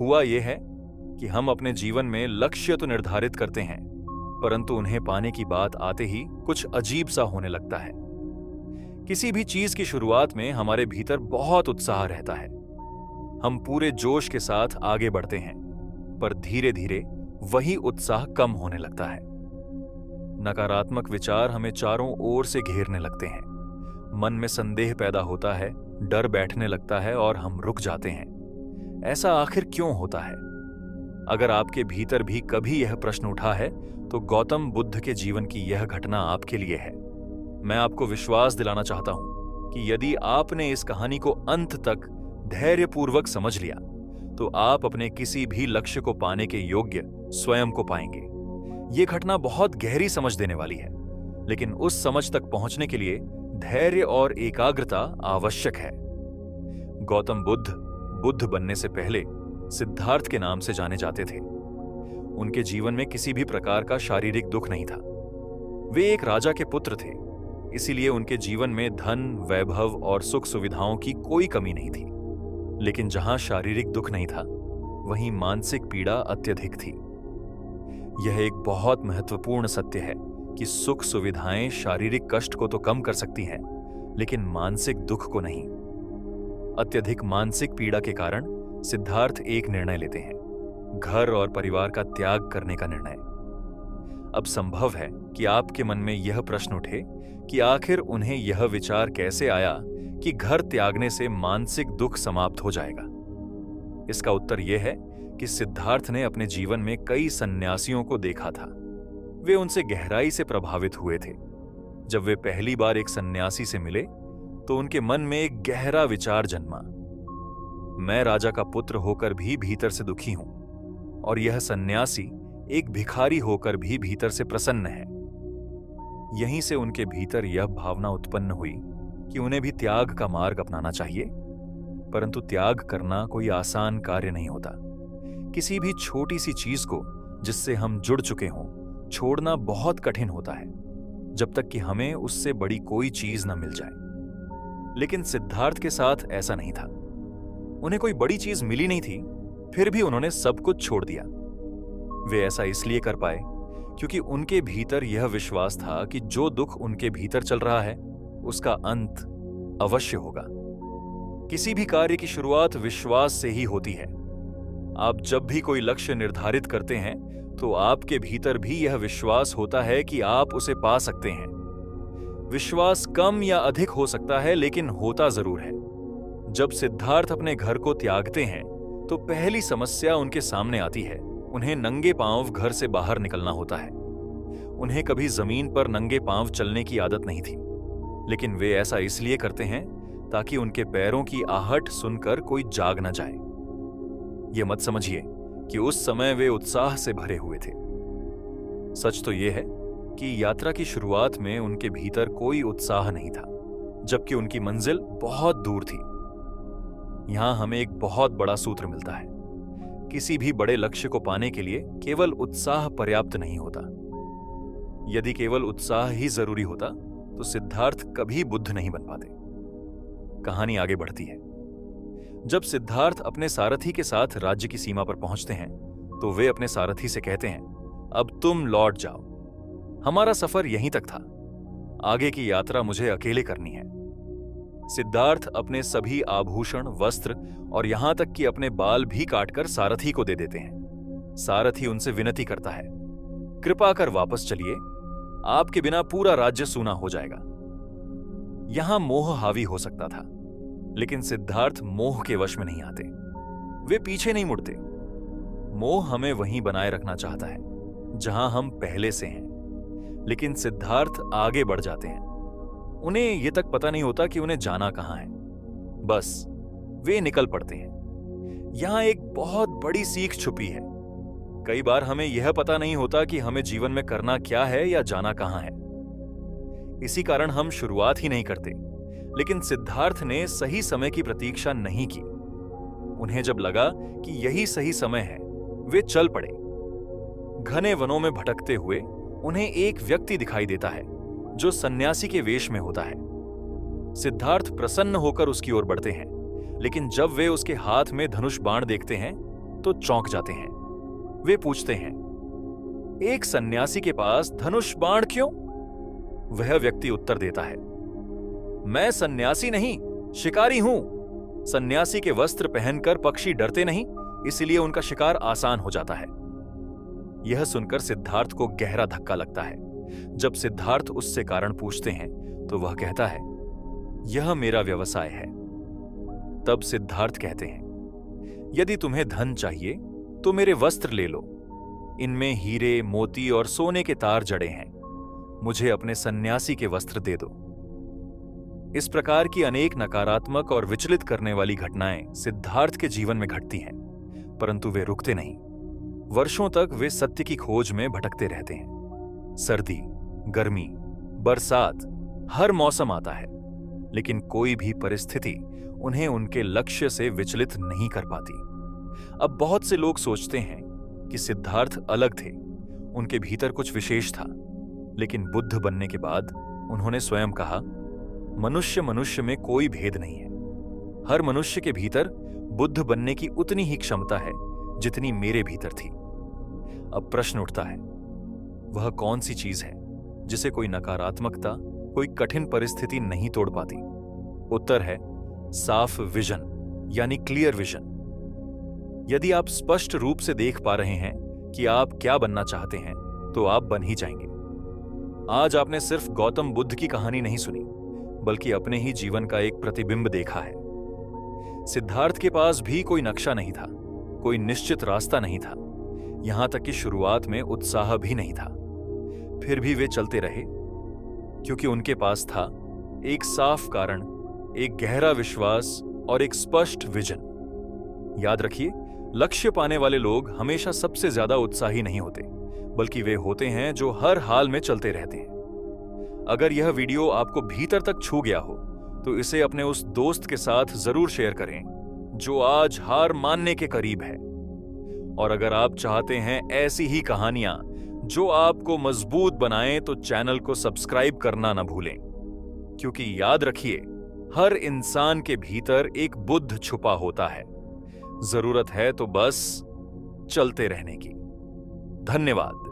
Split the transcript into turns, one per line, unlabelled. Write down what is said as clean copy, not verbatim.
हुआ यह है कि हम अपने जीवन में लक्ष्य तो निर्धारित करते हैं, परंतु उन्हें पाने की बात आते ही कुछ अजीब सा होने लगता है। किसी भी चीज की शुरुआत में हमारे भीतर बहुत उत्साह रहता है। हम पूरे जोश के साथ आगे बढ़ते हैं, पर धीरे धीरे वही उत्साह कम होने लगता है। नकारात्मक विचार हमें चारों ओर से घेरने लगते हैं। मन में संदेह पैदा होता है, डर बैठने लगता है और हम रुक जाते हैं। ऐसा आखिर क्यों होता है? अगर आपके भीतर भी कभी यह प्रश्न उठा है, तो गौतम बुद्ध के जीवन की यह घटना आपके लिए है। मैं आपको विश्वास दिलाना चाहता हूं कि यदि आपने इस कहानी को अंत तक धैर्यपूर्वक समझ लिया, तो आप अपने किसी भी लक्ष्य को पाने के योग्य स्वयं को पाएंगे। यह घटना बहुत गहरी समझ देने वाली है, लेकिन उस समझ तक पहुंचने के लिए धैर्य और एकाग्रता आवश्यक है। गौतम बुद्ध बनने से पहले सिद्धार्थ के नाम से जाने जाते थे। उनके जीवन में किसी भी प्रकार का शारीरिक दुख नहीं था। वे एक राजा के पुत्र थे, इसीलिए उनके जीवन में धन, वैभव और सुख सुविधाओं की कोई कमी नहीं थी। लेकिन जहां शारीरिक दुख नहीं था, वहीं मानसिक पीड़ा अत्यधिक थी। यह एक बहुत महत्वपूर्ण सत्य है कि सुख सुविधाएं शारीरिक कष्ट को तो कम कर सकती हैं, लेकिन मानसिक दुख को नहीं। अत्यधिक मानसिक पीड़ा के कारण सिद्धार्थ एक निर्णय लेते हैं, घर और परिवार का त्याग करने का निर्णय। अब संभव है कि आपके मन में यह प्रश्न उठे कि आखिर उन्हें यह विचार कैसे आया कि घर त्यागने से मानसिक दुख समाप्त हो जाएगा। इसका उत्तर यह है कि सिद्धार्थ ने अपने जीवन में कई सन्यासियों को देखा था। वे उनसे गहराई से प्रभावित हुए थे। जब वे पहली बार एक सन्यासी से मिले, तो उनके मन में एक गहरा विचार जन्मा। मैं राजा का पुत्र होकर भी भीतर से दुखी हूं, और यह सन्यासी एक भिखारी होकर भी भीतर से प्रसन्न है। यहीं से उनके भीतर यह भावना उत्पन्न हुई कि उन्हें भी त्याग का मार्ग अपनाना चाहिए। परंतु त्याग करना कोई आसान कार्य नहीं होता। किसी भी छोटी सी चीज को जिससे हम जुड़ चुके हों, छोड़ना बहुत कठिन होता है, जब तक कि हमें उससे बड़ी कोई चीज न मिल जाए। लेकिन सिद्धार्थ के साथ ऐसा नहीं था। उन्हें कोई बड़ी चीज मिली नहीं थी, फिर भी उन्होंने सब कुछ छोड़ दिया। वे ऐसा इसलिए कर पाए क्योंकि उनके भीतर यह विश्वास था कि जो दुख उनके भीतर चल रहा है, उसका अंत अवश्य होगा। किसी भी कार्य की शुरुआत विश्वास से ही होती है। आप जब भी कोई लक्ष्य निर्धारित करते हैं, तो आपके भीतर भी यह विश्वास होता है कि आप उसे पा सकते हैं। विश्वास कम या अधिक हो सकता है, लेकिन होता जरूर है। जब सिद्धार्थ अपने घर को त्यागते हैं, तो पहली समस्या उनके सामने आती है। उन्हें नंगे पांव घर से बाहर निकलना होता है। उन्हें कभी जमीन पर नंगे पांव चलने की आदत नहीं थी, लेकिन वे ऐसा इसलिए करते हैं ताकि उनके पैरों की आहट सुनकर कोई जाग न जाए। यह मत समझिए कि उस समय वे उत्साह से भरे हुए थे। सच तो यह है कि यात्रा की शुरुआत में उनके भीतर कोई उत्साह नहीं था, जबकि उनकी मंजिल बहुत दूर थी। यहां हमें एक बहुत बड़ा सूत्र मिलता है। किसी भी बड़े लक्ष्य को पाने के लिए केवल उत्साह पर्याप्त नहीं होता। यदि केवल उत्साह ही जरूरी होता, तो सिद्धार्थ कभी बुद्ध नहीं बन पाते। कहानी आगे बढ़ती है। जब सिद्धार्थ अपने सारथी के साथ राज्य की सीमा पर पहुंचते हैं, तो वे अपने सारथी से कहते हैं, अब तुम लौट जाओ। हमारा सफर यहीं तक था। आगे की यात्रा मुझे अकेले करनी है। सिद्धार्थ अपने सभी आभूषण, वस्त्र और यहां तक कि अपने बाल भी काटकर सारथी को दे देते हैं। सारथी उनसे विनती करता है, कृपा कर वापस चलिए, आपके बिना पूरा राज्य सूना हो जाएगा। यहां मोह हावी हो सकता था, लेकिन सिद्धार्थ मोह के वश में नहीं आते। वे पीछे नहीं मुड़ते। मोह हमें वहीं बनाए रखना चाहता है जहां हम पहले से हैं, लेकिन सिद्धार्थ आगे बढ़ जाते हैं। उन्हें यह तक पता नहीं होता कि उन्हें जाना कहां है, बस वे निकल पड़ते हैं। यहां एक बहुत बड़ी सीख छुपी है। कई बार हमें यह पता नहीं होता कि हमें जीवन में करना क्या है या जाना कहां है। इसी कारण हम शुरुआत ही नहीं करते। लेकिन सिद्धार्थ ने सही समय की प्रतीक्षा नहीं की। उन्हें जब लगा कि यही सही समय है, वे चल पड़े। घने वनों में भटकते हुए उन्हें एक व्यक्ति दिखाई देता है जो सन्यासी के वेश में होता है। सिद्धार्थ प्रसन्न होकर उसकी ओर बढ़ते हैं, लेकिन जब वे उसके हाथ में धनुष बाण देखते हैं, तो चौंक जाते हैं। वे पूछते हैं, एक सन्यासी के पास धनुष बाण क्यों? वह व्यक्ति उत्तर देता है, मैं सन्यासी नहीं, शिकारी हूं। सन्यासी के वस्त्र पहनकर पक्षी डरते नहीं, इसलिए उनका शिकार आसान हो जाता है। यह सुनकर सिद्धार्थ को गहरा धक्का लगता है। जब सिद्धार्थ उससे कारण पूछते हैं तो वह कहता है, यह मेरा व्यवसाय है। तब सिद्धार्थ कहते हैं, यदि तुम्हें धन चाहिए तो मेरे वस्त्र ले लो। इनमें हीरे, मोती और सोने के तार जड़े हैं। मुझे अपने सन्यासी के वस्त्र दे दो। इस प्रकार की अनेक नकारात्मक और विचलित करने वाली घटनाएं सिद्धार्थ के जीवन में घटती हैं, परंतु वे रुकते नहीं। वर्षों तक वे सत्य की खोज में भटकते रहते हैं। सर्दी, गर्मी, बरसात, हर मौसम आता है, लेकिन कोई भी परिस्थिति उन्हें उनके लक्ष्य से विचलित नहीं कर पाती। अब बहुत से लोग सोचते हैं कि सिद्धार्थ अलग थे, उनके भीतर कुछ विशेष था, लेकिन बुद्ध बनने के बाद उन्होंने स्वयं कहा, मनुष्य में कोई भेद नहीं है। हर मनुष्य के भीतर बुद्ध बनने की उतनी ही क्षमता है जितनी मेरे भीतर थी। अब प्रश्न उठता है, वह कौन सी चीज है जिसे कोई नकारात्मकता, कोई कठिन परिस्थिति नहीं तोड़ पाती? उत्तर है साफ विजन, यानी क्लियर विजन। यदि आप स्पष्ट रूप से देख पा रहे हैं कि आप क्या बनना चाहते हैं, तो आप बन ही जाएंगे। आज आपने सिर्फ गौतम बुद्ध की कहानी नहीं सुनी, बल्कि अपने ही जीवन का एक प्रतिबिंब देखा है। सिद्धार्थ के पास भी कोई नक्शा नहीं था, कोई निश्चित रास्ता नहीं था, यहां तक कि शुरुआत में उत्साह भी नहीं था। फिर भी वे चलते रहे, क्योंकि उनके पास था एक साफ कारण, एक गहरा विश्वास और एक स्पष्ट विजन। याद रखिए, लक्ष्य पाने वाले लोग हमेशा सबसे ज्यादा उत्साही नहीं होते, बल्कि वे होते हैं जो हर हाल में चलते रहते हैं। अगर यह वीडियो आपको भीतर तक छू गया हो, तो इसे अपने उस दोस्त के साथ जरूर शेयर करें जो आज हार मानने के करीब है। और अगर आप चाहते हैं ऐसी ही कहानियां जो आपको मजबूत बनाएं, तो चैनल को सब्सक्राइब करना न भूलें, क्योंकि याद रखिए, हर इंसान के भीतर एक बुद्ध छुपा होता है। जरूरत है तो बस चलते रहने की। धन्यवाद।